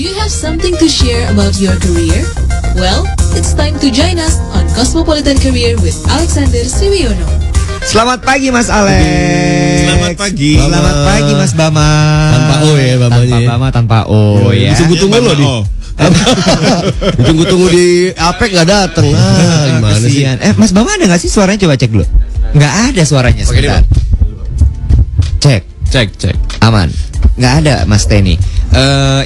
you have something to share about your career? Well, it's time to join us on Cosmopolitan Career with Alexander Siwiono. Selamat pagi Mas Alex. Selamat pagi. Selamat pagi Mas Bama. Tanpa O ya Bamanya. Tanpa Bama, tanpa O ya. Tunggu-tunggu loh di. Tunggu-tunggu di APEC nggak dateng. Gimana sih? Kesian. Mas Bama ada nggak sih suaranya? Coba cek dulu. Nggak ada suaranya. Oke, Sebentar. Cek. Aman. Nggak ada Mas Teni.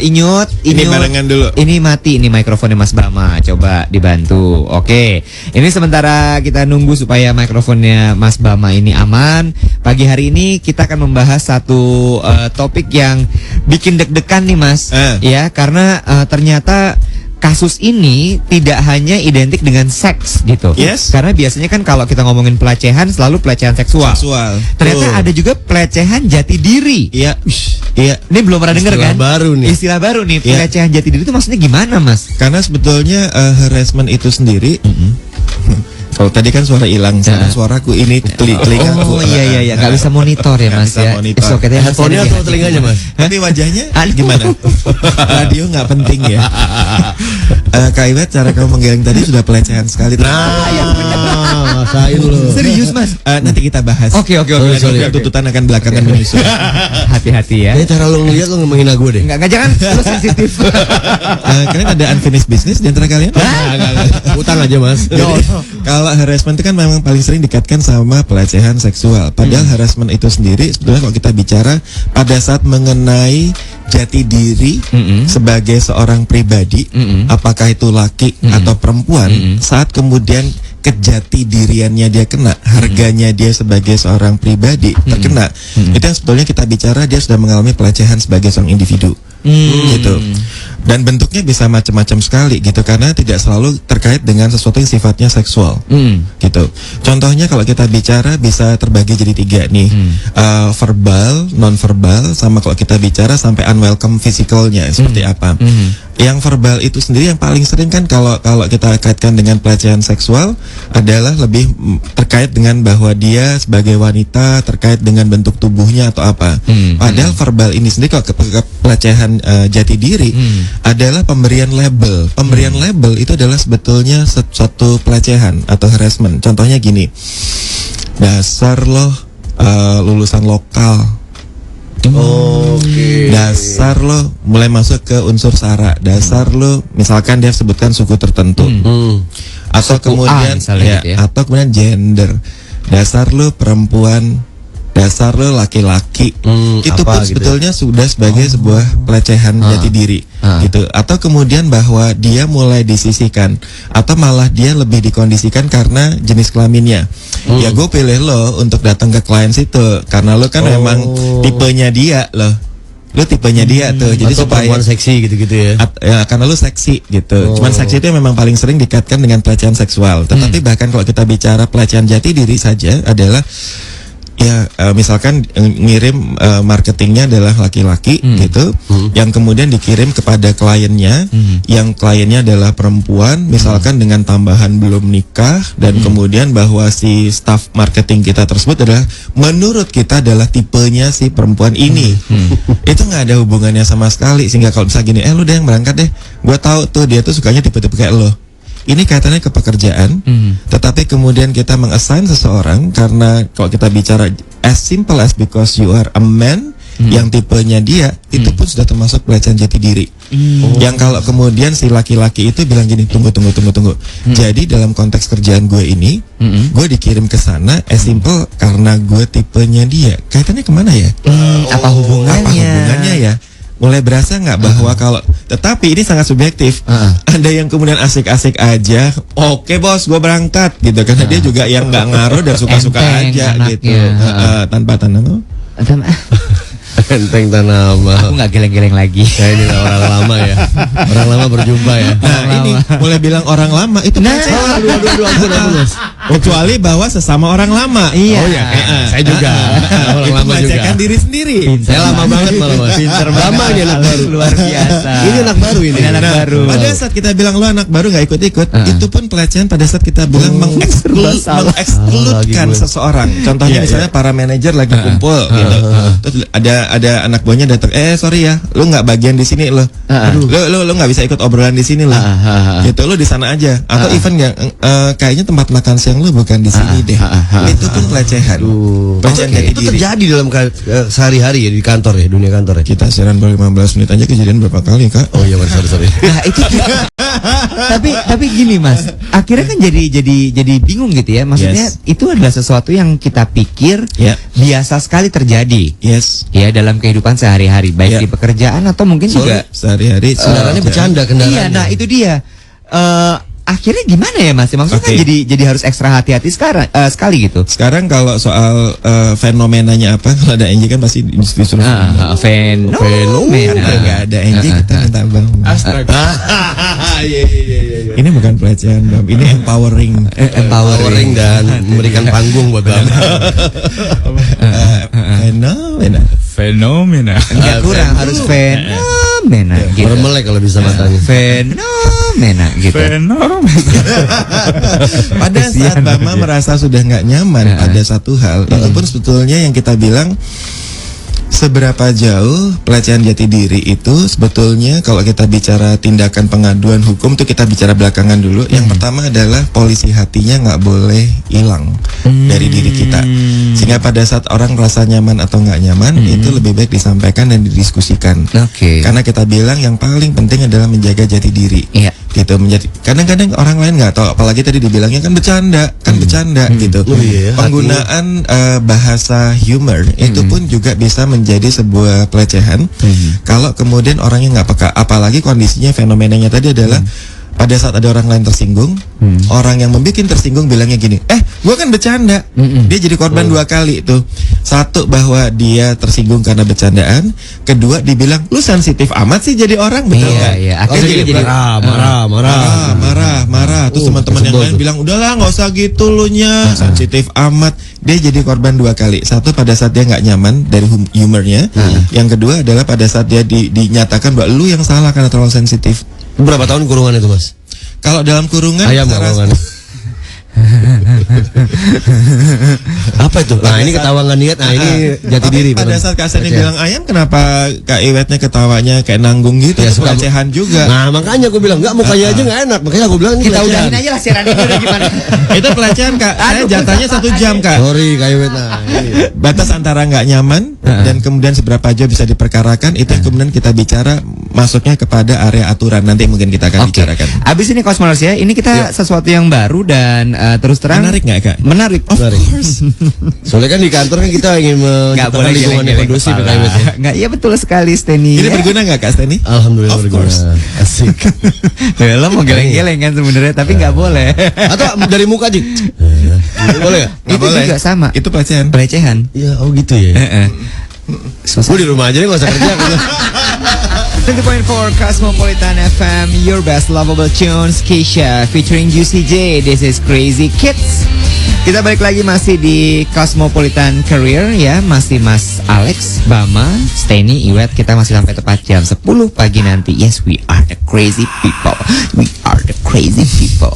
Inyut. Ini barengan dulu. Ini mati ini mikrofonnya Mas Bama. Coba dibantu. Oke. Ini sementara kita nunggu supaya mikrofonnya Mas Bama ini aman. Pagi hari ini kita akan membahas satu topik yang bikin deg-degan nih Mas. Ya, karena ternyata kasus ini tidak hanya identik dengan seks gitu. Yes. Karena biasanya kan kalau kita ngomongin pelecehan selalu pelecehan seksual. Ternyata ada juga pelecehan jati diri. Iya. Ini belum pernah dengar kan? Istilah baru nih. Istilah baru nih. Pelecehan jati diri itu maksudnya gimana, Mas? Karena sebetulnya harassment itu sendiri. Kalau tadi kan suara hilang, sekarang suaraku ini telingaku. Oh iya, nggak bisa monitor ya Mas ya. Monitor. Handphonenya atau telinganya Mas? Tapi wajahnya gimana? Radio nggak penting ya. Kak Iwet, cara kamu menggiling tadi sudah pelecehan sekali. Masain lu. Serius Mas? Nanti kita bahas. Oke. Tuntutan akan belakangan menyusul. Hati-hati ya. Ini cara lu ngeliat lu menghina gue deh. Enggak jangan lu sensitif. Kalian ada unfinished business di antara kalian? Utang aja Mas. Kalau harassment itu kan memang paling sering dikaitkan sama pelecehan seksual. Padahal harassment itu sendiri sebetulnya kalau kita bicara pada saat mengenai jati diri sebagai seorang pribadi, apakah itu laki atau perempuan, saat kemudian kejati diriannya dia kena, harganya dia sebagai seorang pribadi terkena, itu yang sebetulnya kita bicara dia sudah mengalami pelecehan sebagai seorang individu. Gitu. Dan bentuknya bisa macam-macam sekali gitu, karena tidak selalu terkait dengan sesuatu yang sifatnya seksual. Gitu. Contohnya kalau kita bicara bisa terbagi jadi 3 nih. Verbal, non-verbal, sama kalau kita bicara sampai unwelcome physicalnya seperti apa. Yang verbal itu sendiri yang paling sering kan kalau kita kaitkan dengan pelecehan seksual adalah lebih terkait dengan bahwa dia sebagai wanita, terkait dengan bentuk tubuhnya atau apa. Padahal verbal ini sendiri kalau pelecehan jati diri adalah pemberian label. Pemberian label itu adalah sebetulnya suatu pelecehan atau harassment. Contohnya gini, dasar lo lulusan lokal. Dasar lo mulai masuk ke unsur sara. Dasar lo misalkan dia sebutkan suku tertentu. Atau suku kemudian atau kemudian gender. Dasar lo perempuan. Dasar lo laki-laki. Itu pun gitu sebetulnya sudah sebagai sebuah pelecehan jati diri gitu. Atau kemudian bahwa dia mulai disisihkan, atau malah dia lebih dikondisikan karena jenis kelaminnya. Ya gue pilih lo untuk datang ke klien situ karena lo kan memang tipenya dia lo tipenya dia tuh. Jadi atau supaya seksi gitu-gitu ya. Karena lu seksi gitu. Cuman seksi itu memang paling sering dikaitkan dengan pelecehan seksual. Tetapi bahkan kalau kita bicara pelecehan jati diri saja adalah misalkan ngirim marketingnya adalah laki-laki gitu, yang kemudian dikirim kepada kliennya, yang kliennya adalah perempuan, misalkan dengan tambahan belum nikah, dan kemudian bahwa si staff marketing kita tersebut adalah menurut kita adalah tipenya si perempuan ini. Itu nggak ada hubungannya sama sekali, sehingga kalau bisa gini, lu deh yang berangkat deh, gue tahu tuh dia tuh sukanya tipe-tipe kayak lo. Ini kaitannya ke pekerjaan, tetapi kemudian kita mengassign seseorang karena kalau kita bicara as simple as because you are a man, yang tipenya dia, itu pun sudah termasuk pelecehan jati diri. Yang kalau kemudian si laki-laki itu bilang gini, tunggu. Jadi dalam konteks kerjaan gue ini, gue dikirim ke sana as simple karena gue tipenya dia. Kaitannya kemana ya? Apa hubungannya ya? Mulai berasa nggak bahwa kalau, tetapi ini sangat subjektif. Ada yang kemudian asik-asik aja, oke bos, gue berangkat gitu, karena dia juga yang nggak ngaruh dan suka-suka aja gitu, tanpa tanam. Enteng tanama. Aku nggak geleng-geleng lagi. Ya ini orang lama ya. Orang lama berjumpa ya. Nah ini mulai bilang orang lama itu Ampun. kecuali bahwa sesama orang lama. Iya. Oh ya, saya juga. Orang itu lama juga. melecehan diri sendiri. Saya lama banget malah Mas. Pinter lama ini anak baru. Luar biasa. Ini anak baru ini. Anak baru. Pada saat kita bilang lu anak baru nggak ikut-ikut, itu pun pelecehan pada saat kita bilang mengekskludkan seseorang. Contohnya misalnya para manajer lagi kumpul gitu. Terus ada ada anak buahnya datang, sorry ya, lu nggak bagian di sini lo, lu nggak bisa ikut obrolan di sini lo, gitu, lu di sana aja, atau even nggak, kayaknya tempat makan siang lu bukan di sini deh, itu pun pelecehan, pelecehan jati Itu diri. terjadi dalam sehari-hari ya di kantor ya, dunia kantor ya. Kita siaran baru 15 menit aja kejadian berapa kali kak? Oh iya, sorry. Nah itu tapi gini Mas, akhirnya kan jadi bingung gitu ya. Maksudnya Yes. itu adalah sesuatu yang kita pikir Ya. biasa sekali terjadi. Yes. Ya dalam kehidupan sehari-hari, baik Ya. di pekerjaan atau mungkin juga Sehari-hari Kendaraannya bercanda kendaraannya. Iya, nah itu dia. Akhirnya gimana ya Mas? Maksudnya kan Oke. jadi harus ekstra hati-hati sekali gitu. Sekarang kalau soal fenomenanya apa, kalau ada Angie kan pasti disuruh. Fenomena. Nggak ada Angie, kita minta Bang. Ini bukan pelecehan Bang, ini empowering. Empowering dan memberikan panggung buat Bang. Fenomena. Fenomena. Enggak kurang, harus fenomena gitu. Mermelek kalau bisa matanya. Fenomena gitu. Fenomena. Pada saat Bama merasa sudah nggak nyaman pada satu hal, itu pun sebetulnya yang kita bilang seberapa jauh pelecehan jati diri itu sebetulnya kalau kita bicara tindakan pengaduan hukum itu kita bicara belakangan dulu. Yang pertama adalah polisi hatinya nggak boleh hilang dari diri kita, sehingga pada saat orang merasa nyaman atau nggak nyaman itu lebih baik disampaikan dan didiskusikan. Oke. Karena kita bilang yang paling penting adalah menjaga jati diri. Iya. Gitu, menjadi kadang-kadang orang lain nggak tahu, apalagi tadi dibilangnya kan bercanda gitu. Oh iya, Penggunaan bahasa humor itu pun juga bisa menjadi sebuah pelecehan kalau kemudian orangnya nggak peka, apalagi kondisinya fenomenanya tadi adalah pada saat ada orang lain tersinggung, orang yang membuat tersinggung bilangnya gini, gua kan bercanda. Dia jadi korban dua kali tuh. Satu, bahwa dia tersinggung karena bercandaan. Kedua, dibilang lu sensitif amat sih jadi orang, betul Iya, kan? iya. Oh, Akhirnya jadi jadi marah. Terus teman-teman yang lain bilang, udahlah nggak usah gitu lu nya, sensitif amat. Dia jadi korban dua kali. Satu, pada saat dia nggak nyaman dari humornya. Yang kedua adalah pada saat dia dinyatakan bahwa lu yang salah karena terlalu sensitif. Berapa tahun kurungan itu Mas? Kalau dalam kurungan Ayam saya rasa- kurungan. Apa itu? Nah ini ketawa nggak niat. Nah ini jati Tapi diri. pada benar. saat Kak Seni Pelecehan. bilang ayam, kenapa Kak Iwetnya ketawanya kayak nanggung gitu? Ya, Itu suka- pelecehan juga. Nah makanya aku bilang nggak, mukanya aja nggak enak. Makanya aku bilang ini Kita pelecehan. udahin aja lah siaran ini udah gimana. Itu pelecehan Kak. Saya jatahnya 1 jam Kak. Sorry kayu nah. Ini. Batas antara nggak nyaman dan kemudian seberapa jauh bisa diperkarakan, itu yang kemudian kita bicara masuknya kepada area aturan. Nanti mungkin kita akan Oke. bicarakan. Abis ini Kosmoners ya, ini kita sesuatu yang baru dan terus terang Menarik nggak Kak? Menarik. Menarik. Soalnya kan di kantor kan kita ingin Nggak menciptakan boleh lingkungan yang geleng-geleng kondusif ya kepala. kayu ya. Nggak, iya betul sekali Steny. Ini Ya. berguna nggak Kak Steny? Alhamdulillah Of berguna. course. Asik. Ya, lo mau geleng-geleng kan sebenarnya, tapi nggak boleh. Atau dari muka Jik. Boleh ya? Nggak Itu boleh. juga sama. Itu pelecehan. Pelecehan. Iya, oh gitu ya. Gue di rumah aja nih nggak usah kerja. 20.4 Cosmopolitan FM, your best lovable tunes, Keisha featuring Juicy J. This is Crazy Kids. Kita balik lagi masih di Cosmopolitan Career ya, masih Mas Alex, Bama, Steny, Iwet. Kita masih sampai tepat jam 10 pagi nanti. Yes, we are the crazy people. We are the crazy people.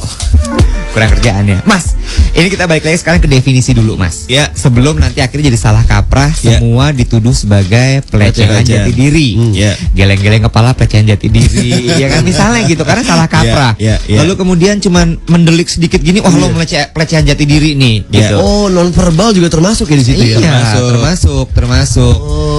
Kurang kerjaannya, Mas. Ini kita balik lagi sekarang ke definisi dulu, Mas. Ya. Sebelum nanti akhirnya jadi salah kaprah, Ya. semua dituduh sebagai pelecehan jati diri. Ya. Geleng-geleng kepala pelecehan jati diri. Ya kan misalnya gitu, karena salah kaprah. Ya, ya, ya. Lalu kemudian cuman mendelik sedikit gini, wah lo pelecehan jati diri nih Ya. gitu. Oh, non verbal juga termasuk ya di situ ya. Iya, termasuk.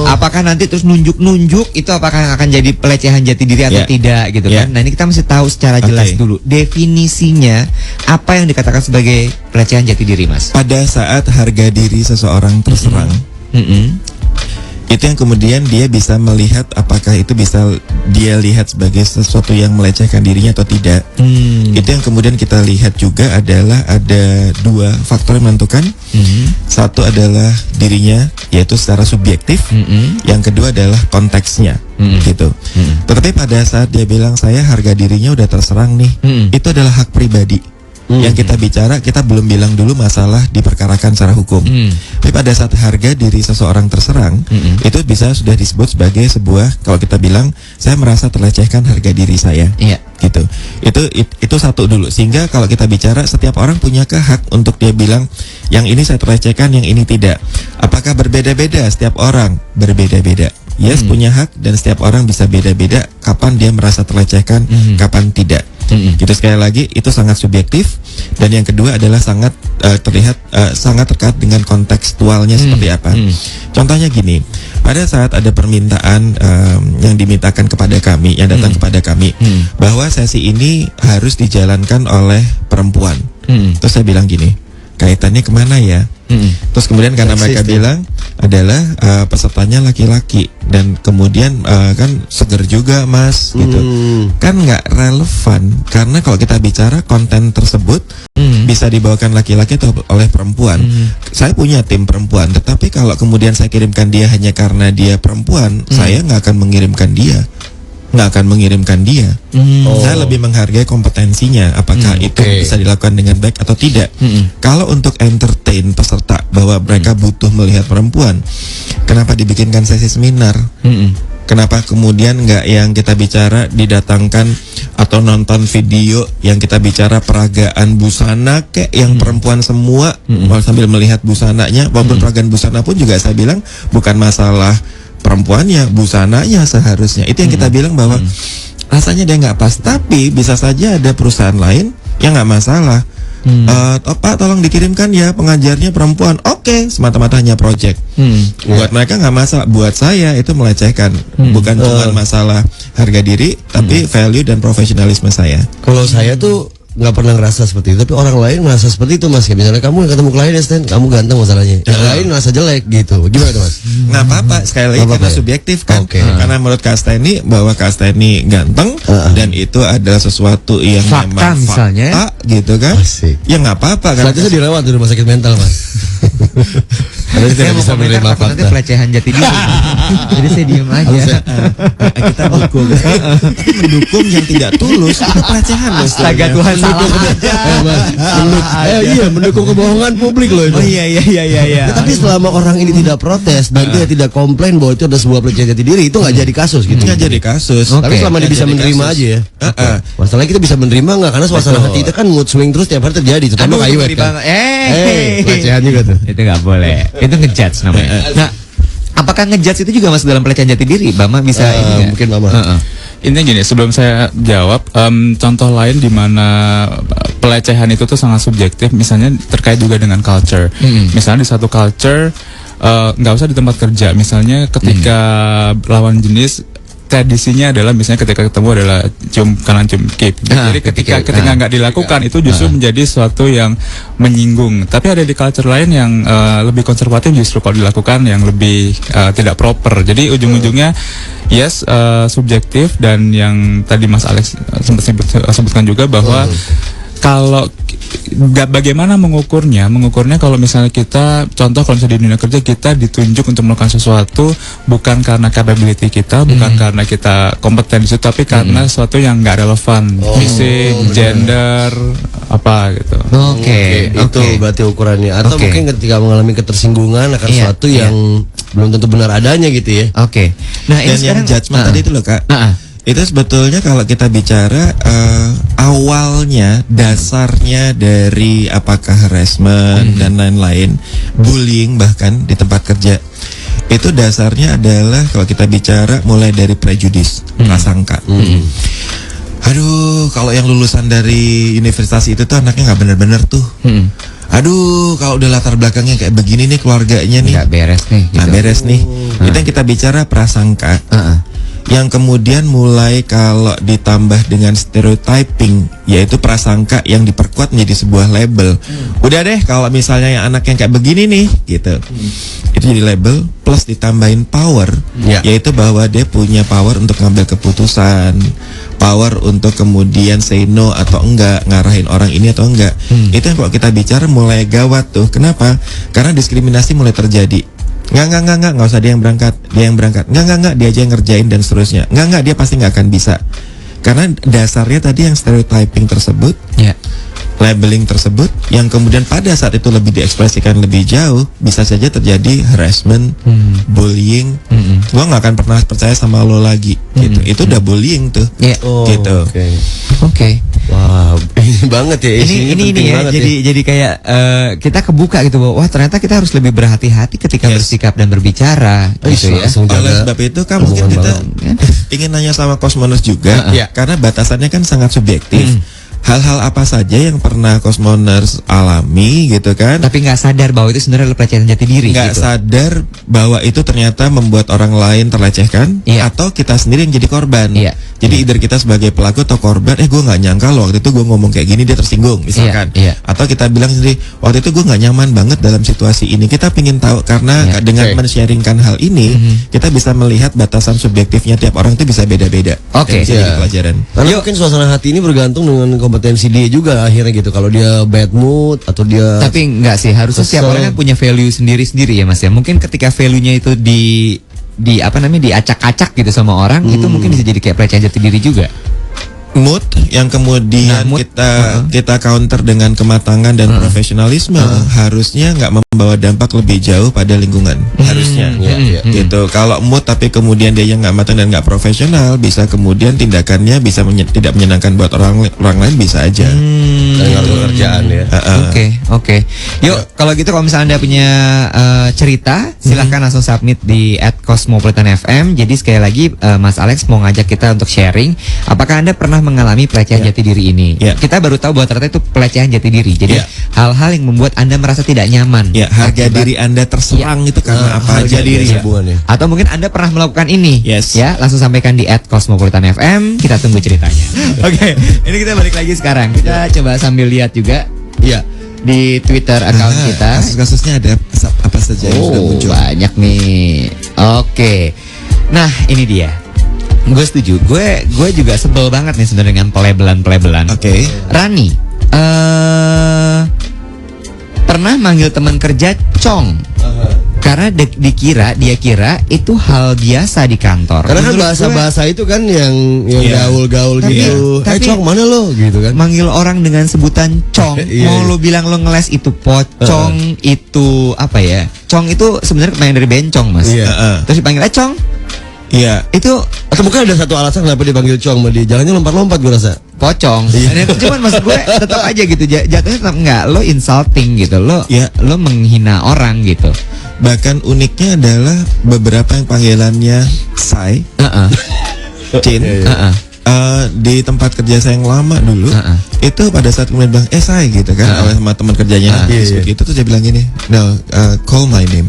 Apakah nanti terus nunjuk-nunjuk itu apakah akan jadi pelecehan jati diri atau Ya. tidak gitu Ya. kan? Nah, ini kita mesti tahu secara jelas Oke. dulu definisinya apa yang dikatakan sebagai pelecehan jati diri, Mas. Pada saat harga diri seseorang terserang, itu yang kemudian dia bisa melihat apakah itu bisa dia lihat sebagai sesuatu yang melecehkan dirinya atau tidak. Itu yang kemudian kita lihat juga adalah ada dua faktor yang menentukan. Satu adalah dirinya, yaitu secara subjektif. Yang kedua adalah konteksnya, gitu. Tetapi pada saat dia bilang saya harga dirinya udah terserang nih, itu adalah hak pribadi. Yang kita bicara, kita belum bilang dulu masalah diperkarakan secara hukum. Tapi pada saat harga diri seseorang terserang, itu bisa sudah disebut sebagai sebuah, kalau kita bilang saya merasa terlecehkan harga diri saya. Iya. Gitu. Itu satu dulu. Sehingga kalau kita bicara, setiap orang punya hak untuk dia bilang yang ini saya terlecehkan, yang ini tidak. Apakah berbeda-beda? Setiap orang berbeda-beda. Yes, punya hak, dan setiap orang bisa beda-beda kapan dia merasa terlecehkan, kapan tidak. Gitu, sekali lagi itu sangat subjektif. Dan yang kedua adalah sangat terlihat sangat terkait dengan kontekstualnya seperti apa. Contohnya gini, pada saat ada permintaan yang dimintakan kepada kami, yang datang kepada kami, bahwa sesi ini harus dijalankan oleh perempuan. Terus saya bilang gini, kaitannya kemana ya? Terus kemudian karena mereka bilang adalah pesertanya laki-laki, dan kemudian kan seger juga mas, gitu. Kan nggak relevan, karena kalau kita bicara konten tersebut bisa dibawakan laki-laki atau oleh perempuan. Saya punya tim perempuan, tetapi kalau kemudian saya kirimkan dia hanya karena dia perempuan, saya nggak akan mengirimkan dia. Saya lebih menghargai kompetensinya, apakah itu bisa dilakukan dengan baik atau tidak. Kalau untuk entertain peserta bahwa mereka butuh melihat perempuan, kenapa dibikinkan sesi seminar? Kenapa kemudian nggak yang kita bicara didatangkan atau nonton video yang kita bicara peragaan busana kayak yang perempuan semua, sambil melihat busananya. Walaupun peragaan busana pun juga saya bilang bukan masalah perempuannya, busananya seharusnya. Itu yang kita bilang bahwa rasanya dia nggak pas. Tapi bisa saja ada perusahaan lain yang nggak masalah. Pak tolong dikirimkan ya pengajarnya perempuan. Oke, semata-mata hanya project. Buat mereka nggak masalah. Buat saya itu melecehkan. Bukan cuma masalah harga diri, tapi value dan profesionalisme saya. Kalau saya tuh nggak pernah ngerasa seperti itu, tapi orang lain merasa seperti itu mas. Kayak misalnya kamu ketemu klien ya Stan, kamu ganteng masalahnya, yang lain merasa jelek gitu. Gimana tuh mas? Nggak apa-apa, sekali lagi karena subjektif kan. Karena menurut Kak Steny bahwa Kak Steny ganteng dan itu adalah sesuatu yang Fakta memang misalnya. fakta gitu kan. Asik. Ya nggak apa-apa kan. Selanjutnya dirawat di rumah sakit mental mas. Karena saya tidak bisa menerima nanti fakta. pelecehan jati diri. Jadi saya diam aja. Kita dukung. Tapi mendukung yang tidak tulus itu pelecehan loh. Astaga Tuhan, Mendukung iya, mendukung kebohongan publik loh itu. Oh iya. Ya, tapi selama orang ini tidak protes dan dia tidak komplain bahwa itu ada sebuah pelecehan jati diri, itu nggak jadi kasus gitu. Nggak jadi kasus. Tapi selama dia bisa menerima aja ya. Masalahnya kita bisa menerima nggak? Karena suasana hati kita kan mood swing terus tiap hari terjadi. Terutama kayu kan. Pelecehan juga tuh. Itu nggak boleh. Itu ngejudge namanya. Nah, apakah ngejudge itu juga masuk dalam pelecehan jati diri? Bama bisa ini nggak? Mungkin Mama. Intinya gini, sebelum saya jawab, contoh lain di mana pelecehan itu tuh sangat subjektif, misalnya terkait juga dengan culture. Misalnya di satu culture, nggak usah di tempat kerja, misalnya ketika lawan jenis, tradisinya adalah misalnya ketika ketemu adalah cium kanan cium kiri. Jadi ketika nggak dilakukan itu justru menjadi sesuatu yang menyinggung. Tapi ada di culture lain yang lebih konservatif, justru kalau dilakukan yang lebih tidak proper. Jadi ujung-ujungnya yes, subjektif, dan yang tadi Mas Alex sempat sebutkan juga bahwa kalau bagaimana mengukurnya kalau misalnya kita contoh, kalau misalnya di dunia kerja kita ditunjuk untuk melakukan sesuatu bukan karena capability kita, bukan karena kita kompeten di situ, tapi karena sesuatu yang nggak relevan, fisik, gender, apa gitu. Itu berarti ukurannya. Atau mungkin ketika mengalami ketersinggungan akan sesuatu yang belum tentu benar adanya gitu ya. Nah, dan yang judgement tadi itu loh Kak. Itu sebetulnya kalau kita bicara awalnya, dasarnya dari apakah harassment dan lain-lain, bullying bahkan di tempat kerja, itu dasarnya adalah kalau kita bicara mulai dari prejudis, prasangka. Aduh, kalau yang lulusan dari universitas itu tuh anaknya nggak benar-benar tuh. Aduh, kalau udah latar belakangnya kayak begini nih, keluarganya nih nggak beres nih. Nggak beres nih. Itu yang kita bicara prasangka. Yang kemudian mulai kalau ditambah dengan stereotyping, yaitu prasangka yang diperkuat menjadi sebuah label. Udah deh, kalau misalnya yang anak yang kayak begini nih, gitu, itu jadi label plus ditambahin power, yaitu bahwa dia punya power untuk ngambil keputusan, power untuk kemudian say no atau enggak, ngarahin orang ini atau enggak. Itu yang kalau kita bicara mulai gawat tuh. Kenapa? Karena diskriminasi mulai terjadi. Nggak usah dia yang berangkat, nggak dia aja yang ngerjain dan seterusnya, dia pasti nggak akan bisa, karena dasarnya tadi yang stereotyping tersebut labeling tersebut yang kemudian pada saat itu lebih diekspresikan lebih jauh, bisa saja terjadi harassment, bullying. Gua nggak akan pernah percaya sama lo lagi, gitu. Itu udah bullying tuh, gitu. Oke. Wah, ini banget ya. Ini ya. Jadi kayak kita kebuka gitu bahwa wah ternyata kita harus lebih berhati-hati ketika bersikap dan berbicara, gitu ya. Oleh sebab itu kan mungkin kita ingin nanya sama Cosmoners juga, karena batasannya kan sangat subjektif. Hal-hal apa saja yang pernah Cosmoners alami gitu kan, tapi nggak sadar bahwa itu sebenarnya pelecehan jati diri, nggak gitu. sadar bahwa itu ternyata membuat orang lain terlecehkan, atau kita sendiri yang jadi korban. Jadi either kita sebagai pelaku atau korban, gue nggak nyangka loh waktu itu gue ngomong kayak gini dia tersinggung misalkan, atau kita bilang sendiri waktu itu gue nggak nyaman banget dalam situasi ini. Kita pingin tahu karena dengan men-sharingkan hal ini kita bisa melihat batasan subjektifnya tiap orang itu bisa beda-beda. Jadi pelajaran. Karena mungkin suasana hati ini bergantung dengan kompetensi dia juga akhirnya gitu. Kalau dia bad mood atau dia, tapi enggak sih, harusnya setiap orang kan punya value sendiri-sendiri ya Mas ya. Mungkin ketika value-nya itu diacak-acak gitu sama orang, itu mungkin bisa jadi kayak pelecehan jati diri juga. Mood yang kemudian kita counter dengan kematangan dan profesionalisme harusnya nggak membawa dampak lebih jauh pada lingkungan, harusnya gitu. Kalau mood tapi kemudian dia yang nggak matang dan nggak profesional, bisa kemudian tindakannya bisa tidak menyenangkan buat orang lain, bisa aja. Kalau kerjaan ya. Oke. Yuk, kalau gitu kalau misalnya Anda punya cerita, silahkan langsung submit di @cosmopolitan_fm. Jadi sekali lagi Mas Alex mau ngajak kita untuk sharing. Apakah Anda pernah mengalami pelecehan jati diri ini? Kita baru tahu bahwa ternyata itu pelecehan jati diri. Jadi hal-hal yang membuat Anda merasa tidak nyaman. Harga diri Anda terserang itu karena apa aja diri. Atau mungkin Anda pernah melakukan ini. Ya, langsung sampaikan di @cosmopolitan_fm. Kita tunggu ceritanya. Oke, ini kita balik lagi sekarang. Kita coba sambil lihat juga di Twitter account kita. Kasus-kasusnya ada apa saja yang sudah muncul? Banyak nih. Oke. Nah, ini dia. Gue setuju. Gue juga sebel banget nih sebenarnya dengan pelebelan. Rani pernah manggil teman kerja Cong. Karena dia kira itu hal biasa di kantor. Karena kan bahasa-bahasa itu kan yang gaul-gaul gitu. Cong mana lo gitu kan. Manggil orang dengan sebutan Cong. Mau lo bilang lo ngeles itu pocong, itu apa ya? Cong itu sebenarnya main dari bencong, Mas. Terus dipanggil Cong. Itu atau mungkin ada satu alasan kenapa dipanggil Cong, dia jalannya lompat-lompat gue rasa. Pocong. Cuman maksud gue tetap aja gitu. Jatuhnya tetap enggak, lo insulting gitu. Lo menghina orang gitu. Bahkan uniknya adalah beberapa yang panggilannya Say, Cin, di tempat kerja saya yang lama dulu, itu pada saat kemudian bilang Say gitu kan, oleh sama teman kerjanya gitu, terus dia bilang gini, no, call my name,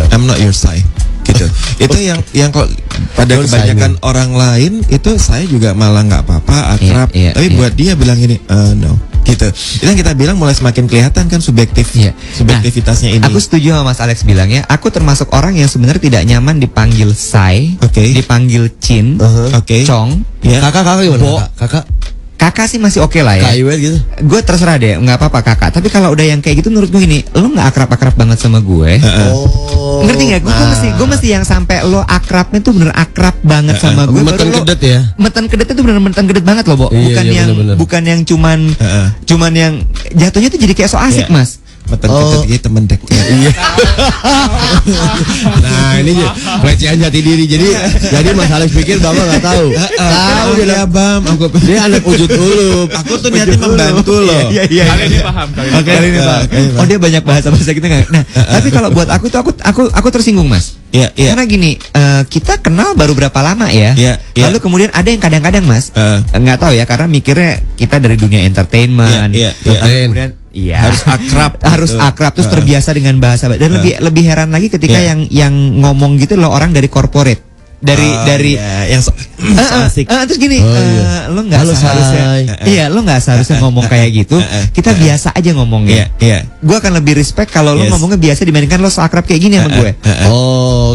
I'm not your Say. Gitu. Itu yang kalau pada kebanyakan orang lain itu saya juga malah nggak apa-apa, akrab. Tapi buat dia bilang ini no. Gitu. Itu yang kita bilang mulai semakin kelihatan kan subjektivitasnya ini. Aku setuju sama Mas Alex bilang ya. Aku termasuk orang yang sebenarnya tidak nyaman dipanggil Say, dipanggil Cin, Cong. Kakak gimana? Kakak sih masih oke lah ya. Gitu. Gue terserah deh, nggak apa-apa kakak. Tapi kalau udah yang kayak gitu, menurut gue gini, lo nggak akrab-akrab banget sama gue. Ngerti nggak? Gue mesti yang sampai lo akrabnya tuh bener akrab banget sama gue. Meten kedet ya. Meten kedet itu bener meten kedet banget loh, Bo. Bukan yang cuman yang jatuhnya tuh jadi kayak so asik, Mas. Meten kedet gitu temen dek. Nah ini pelecehan jati diri. Jadi Mas Alex pikir Bapak nggak tahu. Tahu dia Bam. Dia anak wujud dulu. Aku tuh niatnya membantu loh. Iya. Kali ini paham. Kali ini paham. Oh dia banyak bahasa gitu nggak? Nah tapi kalau buat aku tuh aku tersinggung, Mas. Karena gini, kita kenal baru berapa lama ya? Lalu kemudian ada yang kadang-kadang, Mas, nggak tahu ya, karena mikirnya kita dari dunia entertainment. Kemudian harus akrab terus terbiasa dengan bahasa dan lebih heran lagi ketika yang ngomong gitu loh orang dari corporate dari yang so asik. Terus gini, lo nggak seharusnya lo nggak seharusnya ngomong kayak gitu. Kita biasa aja ngomongnya. Gue akan lebih respect kalau lo ngomongnya biasa dibandingkan lo seakrab kayak gini sama gue.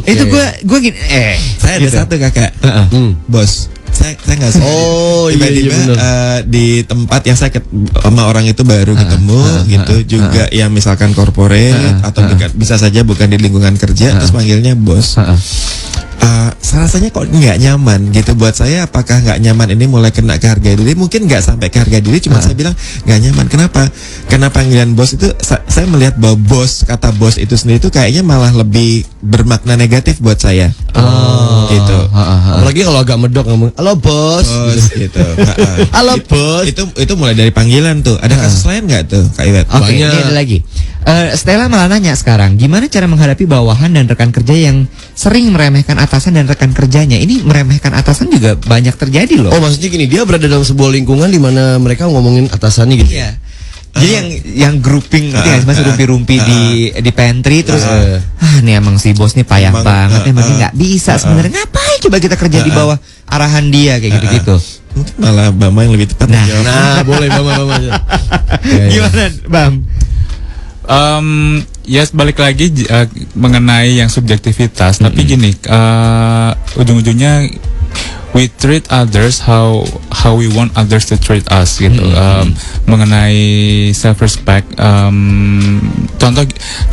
Itu gue gini. Saya ada satu kakak, bos. Saya nggak suka. Tiba-tiba di tempat yang saya sama orang itu baru ketemu gitu juga yang misalkan corporate atau bisa saja bukan di lingkungan kerja, terus panggilnya bos. rasanya kok nggak nyaman gitu buat saya. Apakah nggak nyaman ini mulai kena ke harga diri? Mungkin nggak sampai ke harga diri, cuma saya bilang nggak nyaman. Kenapa? Karena panggilan bos itu saya melihat bahwa kata bos itu sendiri itu kayaknya malah lebih bermakna negatif buat saya. Gitu. Apalagi kalau agak medok ngomong, halo bos, gitu. halo bos. Itu mulai dari panggilan tuh. Ada kasus lain nggak tuh, Kak Iwet? Oke, ini ada lagi. Stella malah nanya sekarang, gimana cara menghadapi bawahan dan rekan kerja yang sering meremehkan atasan dan rekan kerjanya? Ini meremehkan atasan juga banyak terjadi loh. Oh, maksudnya gini, dia berada dalam sebuah lingkungan di mana mereka ngomongin atasannya gitu. Iya. Jadi yang grouping masih rumpi-rumpi di pantry terus nih emang si bos nih payah banget, emang dia nggak bisa sebenarnya, ngapain coba kita kerja di bawah arahan dia kayak gitu-gitu. Mungkin malah Bama yang lebih tepat. Nah, boleh Bama. Gimana, Bam? Ya balik lagi mengenai yang subjektivitas, tapi gini, ujung-ujungnya we treat others how we want others to treat us gitu. Mengenai self respect, contoh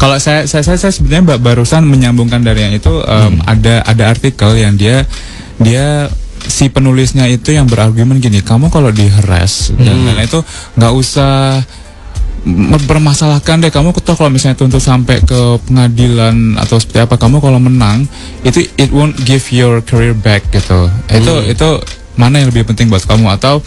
kalau saya sebenarnya barusan menyambungkan dari yang itu, ada artikel yang dia si penulisnya itu yang berargumen gini, kamu kalau di harass dan lain-lain itu nggak usah mempermasalahkan deh, kamu kalau misalnya tuntut sampai ke pengadilan atau seperti apa, kamu kalau menang itu it won't give your career back gitu. Itu mana yang lebih penting buat kamu? Atau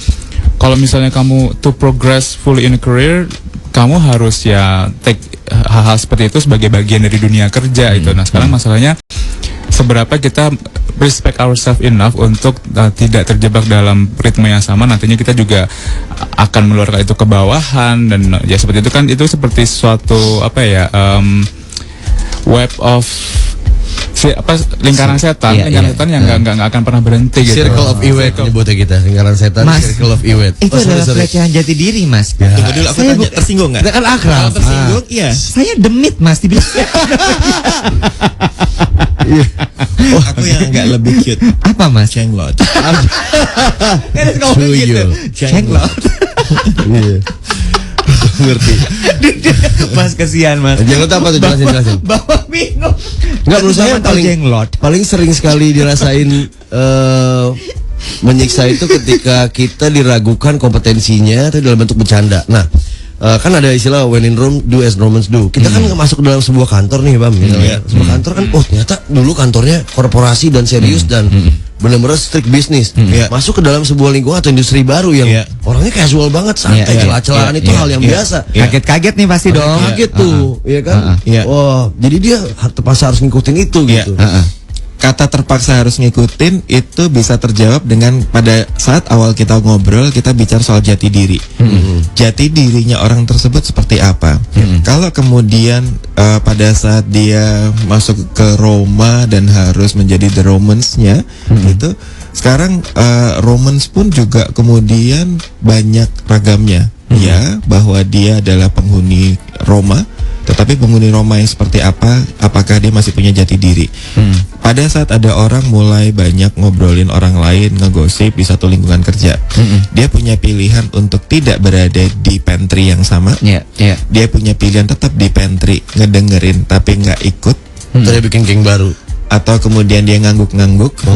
kalau misalnya kamu to progress fully in a career, kamu harus ya take hal-hal seperti itu sebagai bagian dari dunia kerja itu. Nah sekarang masalahnya seberapa kita respect ourselves enough untuk tidak terjebak dalam ritme yang sama. Nantinya kita juga akan mengeluarkan itu ke bawahan dan ya seperti itu kan, itu seperti suatu web of lingkaran setan, setan yang nggak akan pernah berhenti gitu. Circle of Iwet nyebutnya kita, lingkaran setan, Mas, circle of Iwet. Itu adalah pelecehan jati diri, Mas. Tunggu dulu, aku tanya, tersinggung nggak? Kan akrab. Tersinggung, iya. Saya demit, Mas, dibilang. Aku yang nggak lebih cute. Apa, Mas? Cenglot. Cuyo. Cenglot. Ngerti. Mas kesian, Mas. Jenglot apa tuh, jelasin. Bawa bingung. Enggak, menurut saya jenglot paling sering sekali dirasain menyiksa itu ketika kita diragukan kompetensinya itu dalam bentuk bercanda. Nah, kan ada istilah when in Rome do as Romans do. Kita kan masuk dalam sebuah kantor nih, Bam, sebuah kantor kan, ternyata dulu kantornya korporasi dan serius dan benar-benar strict bisnis. Masuk ke dalam sebuah lingkungan atau industri baru yang orangnya casual banget, santai, celah-celahan itu hal yang biasa. Kaget-kaget nih pasti dong. Kaget tuh, ya kan? Wah, jadi dia terpaksa harus ngikutin itu gitu. Kata terpaksa harus ngikutin itu bisa terjawab dengan pada saat awal kita ngobrol, kita bicara soal jati diri. Jati dirinya orang tersebut seperti apa? Kalau kemudian pada saat dia masuk ke Roma dan harus menjadi the Romans-nya, itu sekarang Romans pun juga kemudian banyak ragamnya. Ya, bahwa dia adalah penghuni Roma, tetapi penghuni Roma yang seperti apa? Apakah dia masih punya jati diri? Pada saat ada orang mulai banyak ngobrolin orang lain, ngegosip di satu lingkungan kerja, dia punya pilihan untuk tidak berada di pantry yang sama. Dia punya pilihan tetap di pantry, ngedengerin tapi nggak ikut. Terus bikin geng baru. Atau kemudian dia ngangguk-ngangguk.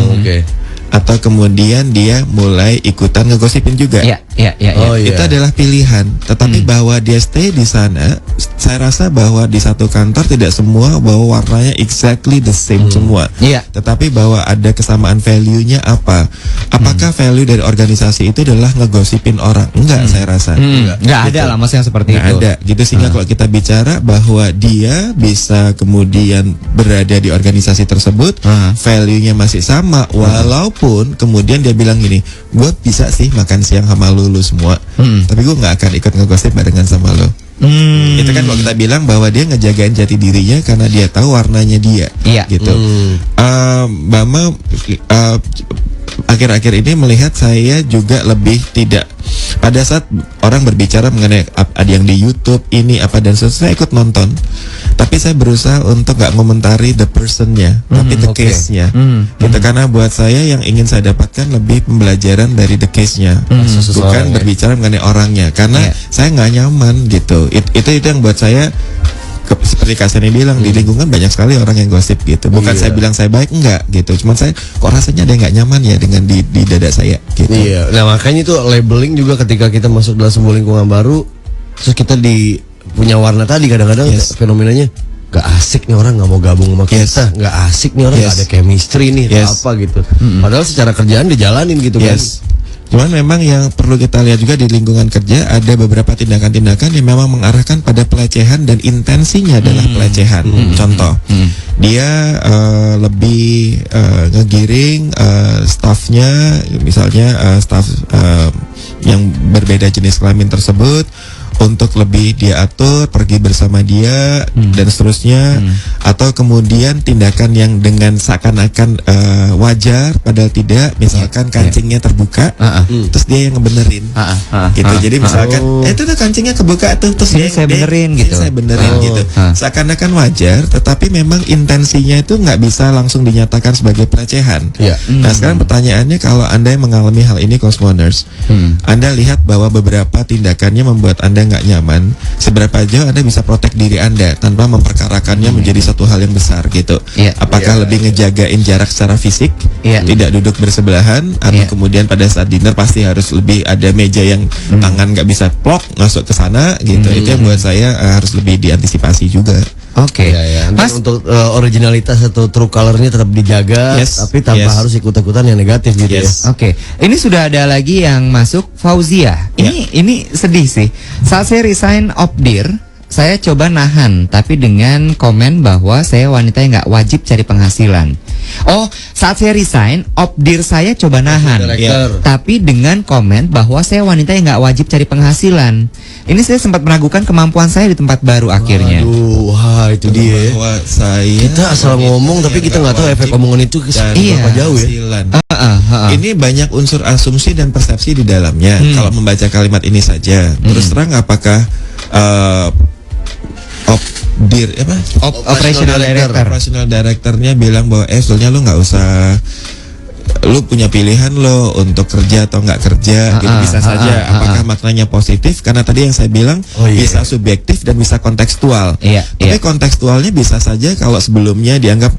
Atau kemudian dia mulai ikutan ngegosipin juga. Itu adalah pilihan. Tetapi bahwa dia stay di sana, saya rasa bahwa di satu kantor tidak semua bahwa warnanya exactly the same semua. Tetapi bahwa ada kesamaan value-nya apa? Apakah value dari organisasi itu adalah ngegosipin orang? Enggak, saya rasa. Enggak ada lah Mas yang seperti itu. Ada. Gitu sehingga kalau kita bicara bahwa dia bisa kemudian berada di organisasi tersebut, value-nya masih sama, walaupun kemudian dia bilang gini, gue bisa sih makan siang sama lu semua, tapi gue nggak akan ikut ngegosip barengan sama lo. Itu kan kalau kita bilang bahwa dia ngejagain jati dirinya karena dia tahu warnanya dia, gitu. Bama akhir-akhir ini melihat saya juga lebih tidak, pada saat orang berbicara mengenai ada yang di YouTube ini apa dan saya ikut nonton, tapi saya berusaha untuk nggak ngomentari the personnya, tapi the case-nya, gitu. Karena buat saya yang ingin saya dapatkan lebih pembelajaran dari the case-nya, bukan berbicara mengenai orangnya, karena saya nggak nyaman gitu. Itu yang buat saya seperti Kak Seni bilang di lingkungan banyak sekali orang yang gosip gitu. Bukan Iya. saya bilang saya baik, enggak gitu. Cuman saya kok rasanya ada yang nggak nyaman ya dengan di dada saya gitu. Iya, nah makanya itu labeling juga ketika kita masuk dalam sebuah lingkungan baru, terus kita punya warna tadi kadang-kadang fenomenanya gak asik nih orang, nggak mau gabung sama kita, nggak asik nih orang, nggak ada chemistry nih atau apa gitu. Padahal secara kerjaan dijalanin gitu kan. Cuman memang yang perlu kita lihat juga di lingkungan kerja ada beberapa tindakan-tindakan yang memang mengarahkan pada pelecehan dan intensinya adalah pelecehan. Contoh, dia lebih ngegiring staffnya, misalnya staff yang berbeda jenis kelamin tersebut untuk lebih dia atur, pergi bersama dia dan seterusnya, atau kemudian tindakan yang dengan seakan-akan wajar padahal tidak, misalkan kancingnya terbuka, terus dia yang ngebenerin, gitu. Jadi misalkan, itu tuh kancingnya kebuka tuh, terus Ini saya benerin gitu. Saya benerin gitu. Seakan-akan wajar, tetapi memang intensinya itu nggak bisa langsung dinyatakan sebagai pelecehan. Nah sekarang pertanyaannya, kalau Anda yang mengalami hal ini Cosmoners, Anda lihat bahwa beberapa tindakannya membuat Anda nggak nyaman, seberapa jauh Anda bisa protek diri Anda tanpa memperkarakannya menjadi satu hal yang besar gitu. Apakah lebih ngejagain jarak secara fisik, tidak duduk bersebelahan, atau kemudian pada saat dinner pasti harus lebih ada meja yang tangan nggak bisa plok masuk ke sana gitu. Itu yang buat saya harus lebih diantisipasi juga. Oke. Mas, untuk originalitas atau true colornya tetap dijaga, tapi tanpa harus ikut-ikutan yang negatif gitu ya. Oke, ini sudah ada lagi yang masuk, Fauzia. Ini sedih sih. Saat saya resign Opdir, saya coba nahan, tapi dengan komen bahwa saya wanita yang nggak wajib cari penghasilan. Oh, saat saya resign, Opdir saya coba nahan, tapi dengan komen bahwa saya wanita yang nggak wajib cari penghasilan. Ini saya sempat meragukan kemampuan saya di tempat baru akhirnya. Wah itu dia. Bahwa saya Kita asal ngomong tapi kita nggak tahu efek omongan itu berapa jauh ya. Ini banyak unsur asumsi dan persepsi di dalamnya. Kalau membaca kalimat ini saja, terus terang apakah operational directornya bilang bahwa sebetulnya lu nggak usah, lu punya pilihan lo untuk kerja atau nggak kerja, gitu bisa saja. Apakah maknanya positif? Karena tadi yang saya bilang bisa subjektif dan bisa kontekstual. Tapi kontekstualnya bisa saja kalau sebelumnya dianggap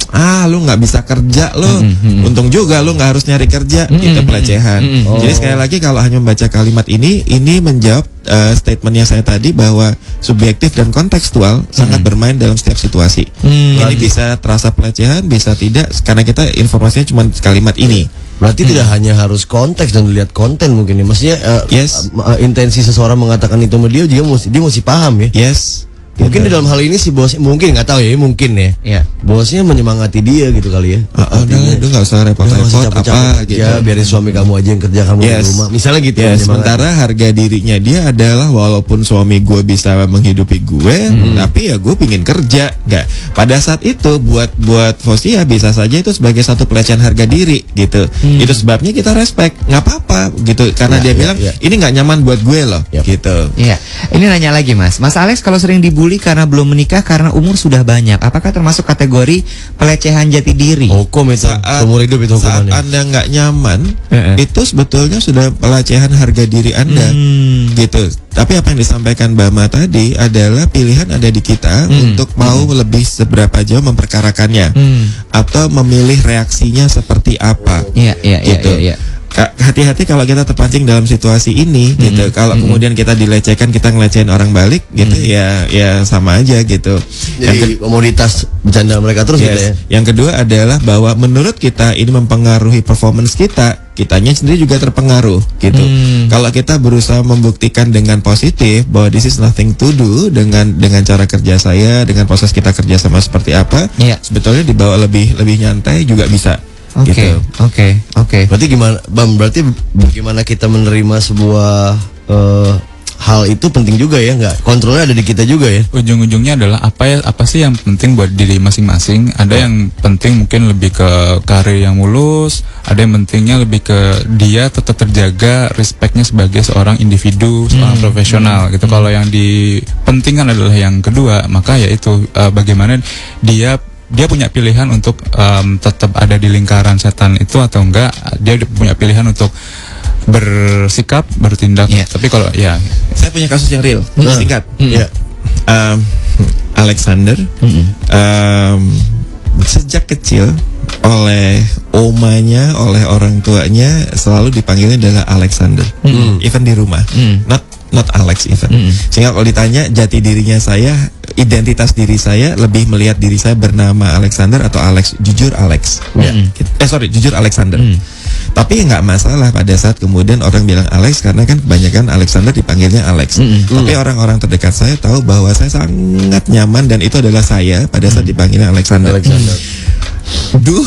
lu nggak bisa kerja lo, untung juga lo nggak harus nyari kerja, itu pelecehan. Jadi sekali lagi kalau hanya membaca kalimat ini menjawab statement yang saya tadi bahwa subjektif dan kontekstual sangat bermain dalam setiap situasi. Ini bisa terasa pelecehan, bisa tidak, karena kita informasinya cuma kalimat ini. Berarti tidak hanya harus konteks dan lihat konten mungkin ya. Maksudnya intensi seseorang mengatakan itu sama dia mesti paham ya. Mungkin di dalam hal ini si bos mungkin nggak tahu ya, mungkin ya. Bosnya menyemangati dia gitu kali ya. Udah nggak usah repot-repot apa gitu. Ya biarin suami kamu aja yang kerja, kamu di rumah. Misalnya gitu. Sementara harga dirinya dia adalah walaupun suami gue bisa menghidupi gue, tapi ya gue pingin kerja. Nggak. Pada saat itu buat Fauzia bisa saja itu sebagai satu pelecehan harga diri gitu. Itu sebabnya kita respect, nggak apa-apa gitu. Karena dia bilang ini nggak nyaman buat gue loh, gitu. Ini nanya lagi Mas Alex kalau sering dibully karena belum menikah karena umur sudah banyak, apakah termasuk kategori pelecehan jati diri? Hukum itu, seumur hidup itu hukumannya. Saat Anda nggak nyaman, itu sebetulnya sudah pelecehan harga diri Anda, gitu. Tapi apa yang disampaikan Bama tadi adalah pilihan ada di kita untuk mau lebih seberapa jauh memperkarakannya, atau memilih reaksinya seperti apa. Gitu. Hati-hati kalau kita terpancing dalam situasi ini gitu. Kalau kemudian kita dilecehkan, kita ngelecehin orang balik gitu, ya sama aja gitu. Jadi komoditas bercanda mereka terus gitu ya. Yang kedua adalah bahwa menurut kita ini mempengaruhi performance kitanya sendiri juga terpengaruh gitu. Kalau kita berusaha membuktikan dengan positif bahwa this is nothing to do dengan cara kerja saya, dengan proses kita kerja sama seperti apa, sebetulnya dibawa lebih nyantai juga bisa. Oke. Berarti gimana, Bam? Berarti bagaimana kita menerima sebuah hal itu penting juga ya, nggak? Kontrolnya ada di kita juga ya. Ujung-ujungnya adalah apa sih yang penting buat diri masing-masing. Ada yang penting mungkin lebih ke karir yang mulus, ada yang pentingnya lebih ke dia tetap terjaga respectnya sebagai seorang individu, seorang profesional gitu. Kalau yang dipentingkan adalah yang kedua, maka yaitu bagaimana dia punya pilihan untuk tetap ada di lingkaran setan itu atau enggak. Dia punya pilihan untuk bersikap, bertindak. Tapi kalau saya punya kasus yang real, singkat. Alexander. Sejak kecil oleh omanya, oleh orang tuanya selalu dipanggilnya adalah Alexander. Even di rumah, not Alex even. Sehingga kalau ditanya jati dirinya saya, identitas diri saya, lebih melihat diri saya bernama Alexander atau Alex, jujur Alex. Jujur Alexander. Tapi nggak masalah pada saat kemudian orang bilang Alex, karena kan kebanyakan Alexander dipanggilnya Alex. Tapi orang-orang terdekat saya tahu bahwa saya sangat nyaman dan itu adalah saya pada saat dipanggilnya Alexander. Dulu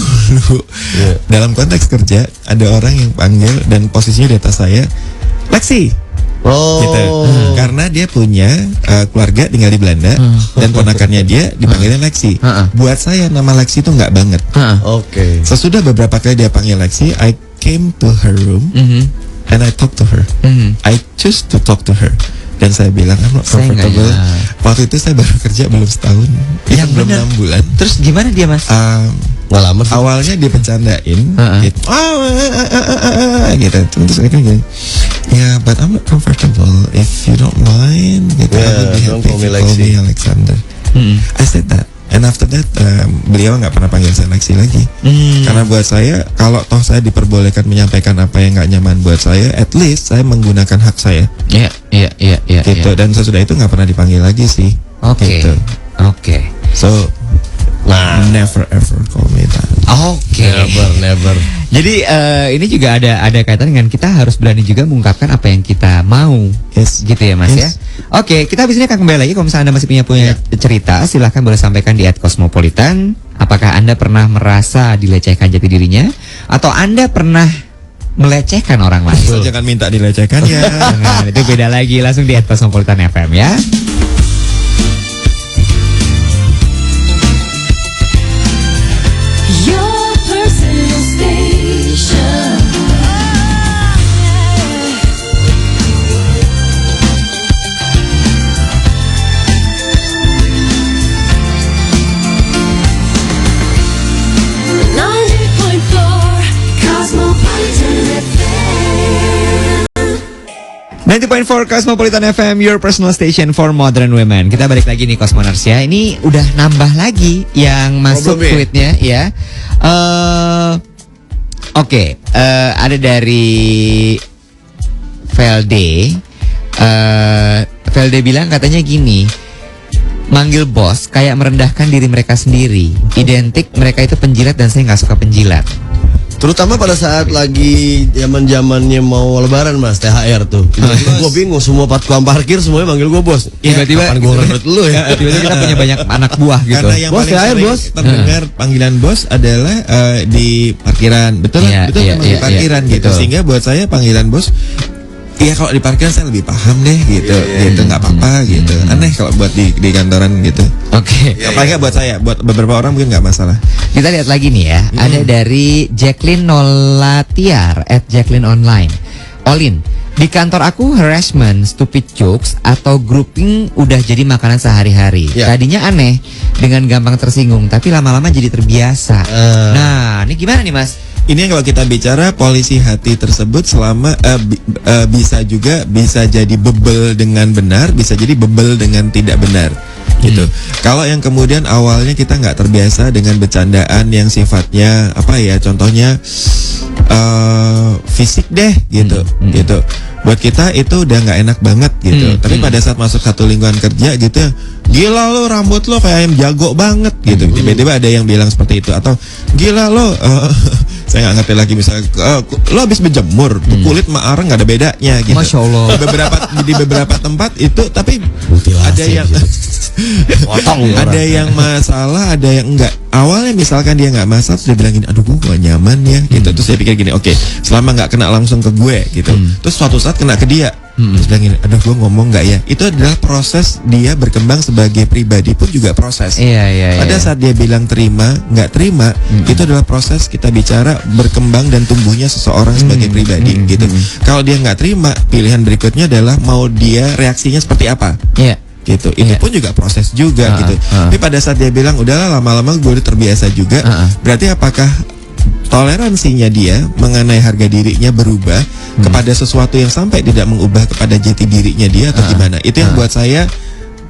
dalam konteks kerja ada orang yang panggil dan posisinya di atas saya Lexi. Gitu. Karena dia punya keluarga tinggal di Belanda dan ponakannya dia dipanggilnya Lexi. Buat saya nama Lexi itu nggak banget. Sesudah beberapa kali dia panggil Lexi, I came to her room and I talked to her. I choose to talk to her. Dan saya bilang I'm not comfortable. Waktu itu saya baru kerja belum setahun, Yang belum bener. 6 bulan. Terus gimana dia, Mas? Nggak lama sih. Awalnya dia bercandain gitu. Gitu. Terus saya kan gini, ya, but I'm not comfortable. If you don't mind, gitu, I would be don't happy call me if you call Lexi. me Alexander. I said that. And after that, beliau nggak pernah panggil saya Lexi lagi. Karena buat saya, kalau toh saya diperbolehkan menyampaikan apa yang nggak nyaman buat saya, at least saya menggunakan hak saya. Iya. Gitu. Dan sesudah itu nggak pernah dipanggil lagi sih. Oke. Gitu. Oke. So, never ever call me that. Oke. Never. Jadi ini juga ada kaitan dengan kita harus berani juga mengungkapkan apa yang kita mau. Yes. Gitu ya, Mas ya. Yes. Oke, kita habis ini akan kembali lagi. Kalau misalnya Anda masih punya cerita, silahkan boleh sampaikan di @cosmopolitan. Apakah Anda pernah merasa dilecehkan jati dirinya, atau Anda pernah melecehkan orang lain? So, jangan minta dilecehkan ya. Jangan, itu beda lagi. Langsung di @cosmopolitan FM ya. Your personal station. Cosmopolitan FM. 90.4 Cosmopolitan FM, your personal station for modern women. Kita balik lagi nih Cosmoners ya. Ini udah nambah lagi yang masuk tweetnya ya. Oke, ada dari Velde. Velde bilang katanya gini, manggil bos kayak merendahkan diri mereka sendiri. Identik mereka itu penjilat dan saya nggak suka penjilat. Terutama pada saat lagi zaman-zamannya mau lebaran, Mas, THR tuh. Gue bingung, semua tukang parkir semuanya manggil gue bos. Tiba-tiba Kapan gue ngerebut lu ya? Tiba-tiba kita punya banyak anak buah gitu. Karena yang Bos, paling THR, sering bos. terdengar panggilan bos adalah di parkiran. Betul Iya, betul iya, memang di iya, parkiran iya, gitu. betul. Sehingga buat saya panggilan bos, iya kalau di parkiran saya lebih paham deh gitu. Gitu nggak apa-apa gitu. Aneh kalau buat di kantoran gitu. Oke. Apalagi buat saya, buat beberapa orang mungkin nggak masalah. Kita lihat lagi nih ya. Ada dari Jacqueline Nolatiar @Jacqueline Online. Olin, di kantor aku harassment, stupid jokes atau grouping udah jadi makanan sehari-hari. Ya. Tadinya aneh, dengan gampang tersinggung, tapi lama-lama jadi terbiasa. Nah, ini gimana nih Mas? Ini kalau kita bicara polisi hati tersebut selama bisa jadi bebel dengan benar, bisa jadi bebel dengan tidak benar. Gitu. Kalau yang kemudian awalnya kita nggak terbiasa dengan bercandaan yang sifatnya apa ya, contohnya fisik deh gitu, gitu. Buat kita itu udah nggak enak banget gitu. Tapi pada saat masuk satu lingkungan kerja gitu, gila lo rambut lo kayak ayam jago banget gitu. Tiba-tiba ada yang bilang seperti itu, atau gila lo saya nggak ngerti lagi, misalnya lo habis berjemur kulit sama arang nggak ada bedanya gitu. Masya Allah. Di beberapa tempat itu, tapi ada yang ada yang masalah, ada yang enggak. Awalnya misalkan dia nggak masalah, terus dia bilang gini, aduh gue gak nyaman ya gitu. Terus dia pikir gini, oke, selama nggak kena langsung ke gue gitu. Terus suatu saat kena ke dia, terus bilang gini, aduh gue ngomong nggak ya. Itu adalah proses dia berkembang sebagai pribadi pun juga proses. Iya. Pada saat dia bilang terima, nggak terima, itu adalah proses kita bicara berkembang dan tumbuhnya seseorang sebagai pribadi gitu. Kalau dia nggak terima, pilihan berikutnya adalah mau dia reaksinya seperti apa. Iya. Gitu. Itu pun juga proses juga gitu. Tapi pada saat dia bilang udahlah, lama-lama gue udah terbiasa juga, berarti apakah toleransinya dia mengenai harga dirinya berubah kepada sesuatu yang sampai tidak mengubah kepada jati dirinya dia atau gimana? Itu yang buat saya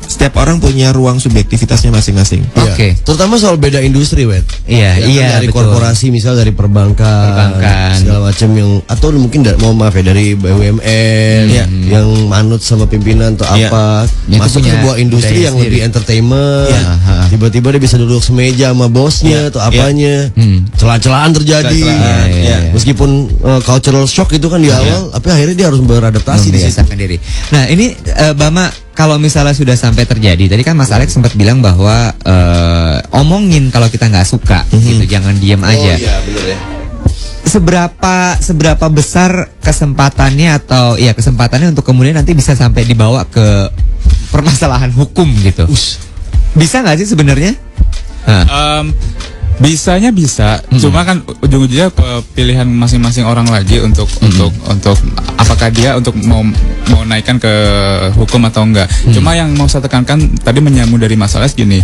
setiap orang punya ruang subjektivitasnya masing-masing. Iya. Oke. Terutama soal beda industri, Wet. Iya, Ya kan, dari betul. korporasi, misal dari perbankan, segala macam yang atau mungkin dari BUMN yang manut sama pimpinan atau Iya. apa, Dia masuk tuh ke punya sebuah industri budaya yang sendiri. lebih entertainment. Iya. Tiba-tiba dia bisa duduk semeja sama bosnya atau apanya. Celah-celahan terjadi. Celah-celahan, iya. Meskipun cultural shock itu kan di awal, tapi akhirnya dia harus beradaptasi di situ. Membiasakan diri. Nah ini Bama, kalau misalnya sudah sampai terjadi, tadi kan Mas Alex sempat bilang bahwa omongin kalau kita nggak suka, gitu, jangan diem aja. iya bener ya. Seberapa besar kesempatannya atau ya kesempatannya untuk kemudian nanti bisa sampai dibawa ke permasalahan hukum gitu? Bisa nggak sih sebenarnya? Bisanya bisa, cuma kan ujung-ujungnya ke pilihan masing-masing orang lagi untuk apakah dia untuk mau naikkan ke hukum atau enggak. Cuma yang mau saya tekankan tadi menyambung dari masalah gini,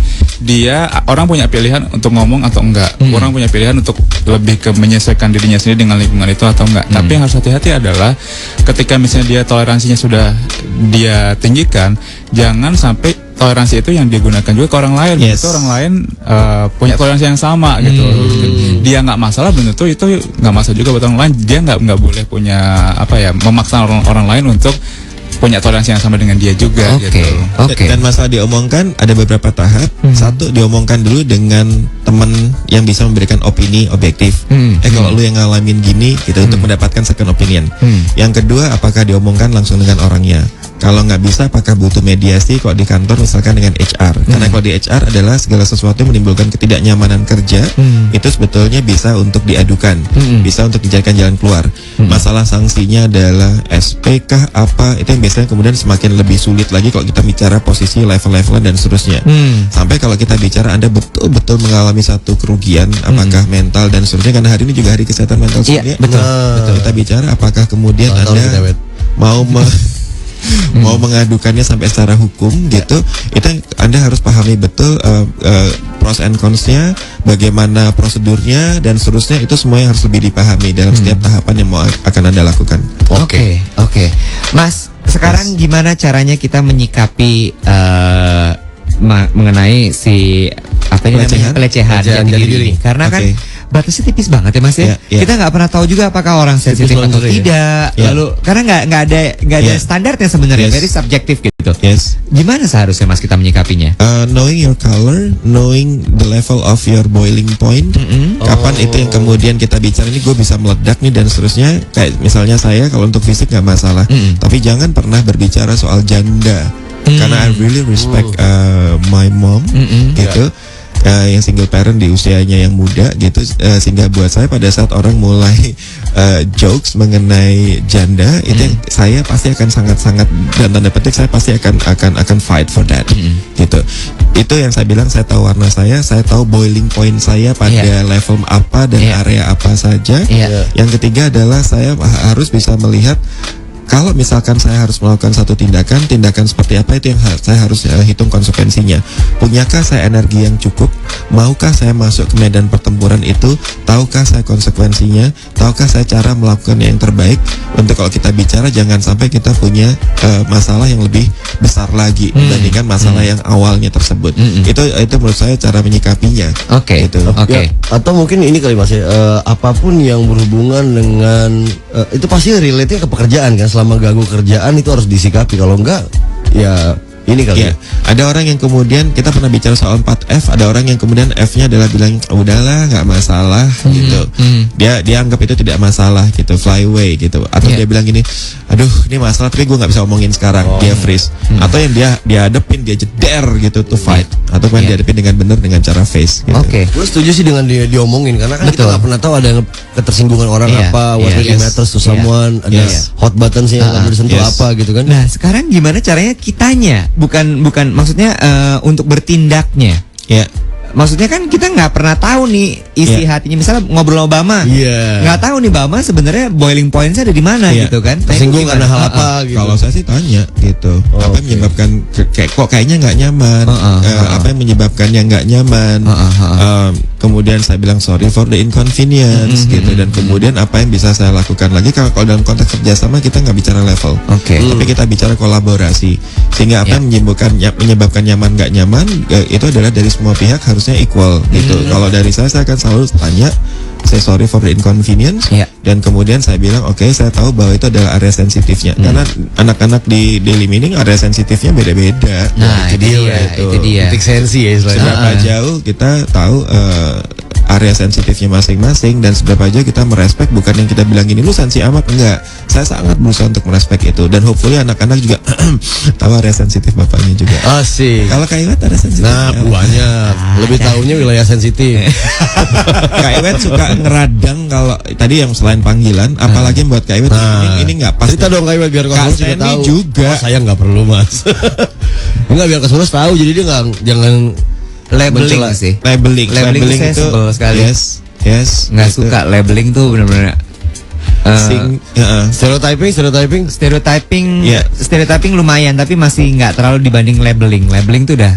orang punya pilihan untuk ngomong atau enggak, orang punya pilihan untuk lebih ke menyesuaikan dirinya sendiri dengan lingkungan itu atau enggak. Tapi yang harus hati-hati adalah ketika misalnya dia toleransinya sudah dia tinggikan, jangan sampai toleransi itu yang digunakan juga ke orang lain. Yes. Itu orang lain punya toleransi yang sama gitu. Dia nggak masalah, belum tentu itu nggak masalah juga buat orang lain. Dia nggak boleh punya memaksa orang lain untuk punya toleransi yang sama dengan dia juga. Gitu. Oke. Dan masalah diomongkan ada beberapa tahap. Satu, diomongkan dulu dengan teman yang bisa memberikan opini objektif. Kalau lu yang ngalamin gini gitu, untuk mendapatkan second opinion. Yang kedua, apakah diomongkan langsung dengan orangnya? Kalau nggak bisa, apakah butuh mediasi kok di kantor misalkan dengan HR? Karena kalau di HR adalah segala sesuatu yang menimbulkan ketidaknyamanan kerja, itu sebetulnya bisa untuk diadukan, bisa untuk dijadikan jalan keluar. Masalah sanksinya adalah SP kah apa, itu yang biasanya kemudian semakin lebih sulit lagi kalau kita bicara posisi level-levelan dan seterusnya. Sampai kalau kita bicara Anda betul-betul mengalami satu kerugian, apakah mental dan seterusnya, karena hari ini juga hari kesehatan mental Iya, sedunia. betul. Kita bicara apakah kemudian Tahu kita, Anda Wet. mau mengadukannya sampai secara hukum gitu, itu Anda harus pahami betul pros and cons-nya, bagaimana prosedurnya dan seterusnya, itu semuanya harus lebih dipahami dalam setiap tahapan yang akan Anda lakukan. Oke. Mas, sekarang gimana caranya kita menyikapi mengenai si pelecehan jati diri ini? Karena kan batasnya tipis banget ya Mas ya. Kita nggak pernah tahu juga apakah orang sensitif atau tidak. Lalu karena nggak ada standarnya sebenarnya, very subjektif gitu. Yes. Gimana seharusnya Mas kita menyikapinya? Knowing your color, knowing the level of your boiling point, kapan itu yang kemudian kita bicara ini gue bisa meledak nih dan seterusnya. Kayak misalnya saya kalau untuk fisik nggak masalah, tapi jangan pernah berbicara soal janda, karena I really respect my mom gitu. Yang single parent di usianya yang muda gitu, sehingga buat saya pada saat orang mulai jokes mengenai janda, itu yang saya pasti akan sangat-sangat, dan tanda petik saya pasti akan fight for that gitu. Itu yang saya bilang, saya tahu warna saya tahu boiling point saya pada level apa dan area apa saja. Yang ketiga adalah saya harus bisa melihat, kalau misalkan saya harus melakukan satu tindakan seperti apa, itu yang saya harus hitung konsekuensinya. Punyakah saya energi yang cukup? Maukah saya masuk ke medan pertempuran itu? Tahukah saya konsekuensinya? Tahukah saya cara melakukan yang terbaik? Untuk kalau kita bicara, jangan sampai kita punya masalah yang lebih besar lagi dibandingkan masalah yang awalnya tersebut. Itu menurut saya cara menyikapinya. Oke. Gitu. Ya, atau mungkin ini kali Mas ya, apapun yang berhubungan dengan itu pasti relate-nya ke pekerjaan kan. Selama ganggu kerjaan itu harus disikapi, kalau enggak ya ini kali ya. Ada orang yang kemudian, kita pernah bicara soal 4F, ada orang yang kemudian F-nya adalah bilang udahlah nggak masalah gitu. Dia anggap itu tidak masalah gitu, fly away gitu. Atau dia bilang gini, aduh ini masalah tapi gue nggak bisa omongin sekarang, dia freeze. Atau yang dia hadepin, dia jeder gitu to fight. Atau kan dia hadepin dengan benar dengan cara face gitu. Gue setuju sih dengan dia diomongin, karena kan kita nggak pernah tahu ada yang ketersinggungan orang apa, what really matters to someone, ada hot button sih yang nggak boleh disentuh apa gitu kan. Nah sekarang gimana caranya kitanya, bukan maksudnya untuk bertindaknya. maksudnya kan kita nggak pernah tahu nih isi hatinya. Misalnya ngobrol sama Bama, nggak tahu nih Bama sebenarnya boiling pointsnya ada di mana gitu kan? Nah, Tersinggung itu karena gimana? hal apa gitu. Kalau saya sih tanya gitu, apa yang menyebabkan kok kayaknya nggak nyaman, apa yang menyebabkannya nggak nyaman. Kemudian saya bilang sorry for the inconvenience gitu, dan kemudian apa yang bisa saya lakukan lagi. Kalau dalam konteks kerjasama kita nggak bicara level, tapi kita bicara kolaborasi, sehingga apa yang menyebabkan nyaman nggak nyaman itu adalah dari semua pihak harusnya equal gitu. Kalau dari saya akan selalu tanya, saya sorry for the inconvenience, dan kemudian saya bilang oke, saya tahu bahwa itu adalah area sensitifnya, karena anak-anak di daily meaning area sensitifnya beda-beda. Nah, itu dia. Titik sensi ya istilahnya. Seberapa jauh kita tahu area sensitifnya masing-masing, dan seberapa jauh kita merespek. Bukan yang kita bilang gini lu sensi amat, enggak. Saya sangat berusaha untuk merespek itu, dan hopefully anak-anak juga tahu area sensitif bapaknya juga. Asik. Kalau Kak Iwet ada sensitif? Nah, banyak. Lebih tahunya wilayah sensitif. Kak Iwet suka ngeradang kalau tadi yang selain panggilan, apalagi buat Kak Iwet ini nggak pas. Cerita dong Kak Iwet biar Kak Kak juga Seni tahu. juga. Oh, saya nggak perlu Mas. Enggak, biar Kak Suras tahu, jadi dia nggak jangan Labeling mencela. sih. Labeling saya itu sebel sekali. yes Nggak gitu. suka labeling tuh benar-benar. Stereotyping. Stereotyping lumayan, tapi masih nggak terlalu dibanding labeling. Labeling tuh udah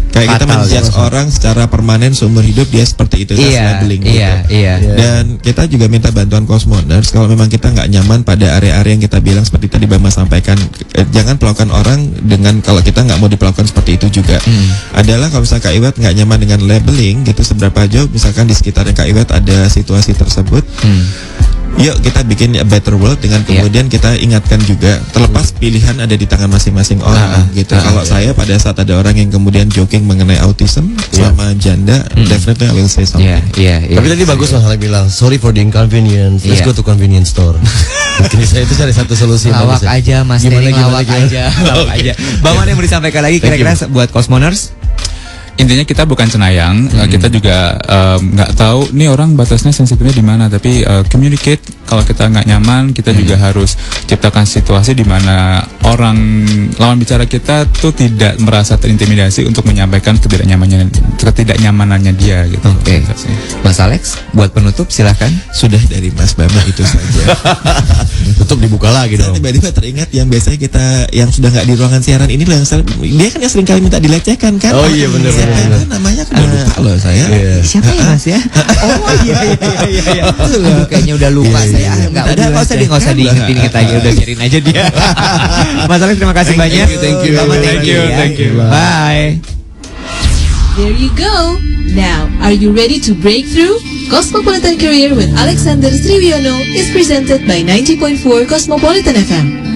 Kayak kita fatal menjudge gitu. orang secara permanen seumur hidup dia seperti itu, labeling gitu. Iya. Dan kita juga minta bantuan Cosmoners kalau memang kita nggak nyaman pada area-area yang kita bilang seperti tadi Bama sampaikan, jangan perlakukan orang dengan kalau kita nggak mau diperlakukan seperti itu juga. Adalah kalau misalkan Kak Iwet nggak nyaman dengan labeling gitu, seberapa jauh misalkan di sekitarnya Kak Iwet ada situasi tersebut, yuk kita bikin a better world dengan kemudian kita ingatkan juga, terlepas pilihan ada di tangan masing-masing orang gitu. Kalau saya pada saat ada orang yang kemudian joking mengenai autism sama janda, definitely I will say something. Iya. Tapi tadi bagus Mas Ale bilang sorry for the inconvenience. Let's go to convenience store. Mungkin saya itu cari satu solusi. Lawak aja Mas Tering, lawak aja. Bang, ada yang mau disampaikan lagi kira-kira buat Cosmoners? Intinya kita bukan cenayang, kita juga nggak tahu nih orang batasnya sensitifnya di mana, tapi communicate. Kalau kita nggak nyaman, kita juga harus ciptakan situasi di mana orang lawan bicara kita tuh tidak merasa terintimidasi untuk menyampaikan ketidaknyamanannya dia gitu. Oke. Mas Alex, buat penutup silahkan. Sudah dari Mas Bama itu saja. Tutup dibuka lagi Saya dong. tiba-tiba teringat yang biasanya kita yang sudah nggak di ruangan siaran ini loh, yang dia kan yang sering kali minta dilecehkan kan. Oh iya, bener. Siapa itu namanya aku udah lupa loh saya. Siapa ya Mas ya? Oh iya. Aduh, kayaknya udah lupa saya. Nggak usah diinget-inget aja, udah biarin aja dia. Mas Alex, terima kasih banyak. Thank you. Selamat Thank tinggi you, ya. thank you. Bye. There you go. Now, are you ready to break through? Cosmopolitan Career with Alexander Sriwiono is presented by 90.4 Cosmopolitan FM.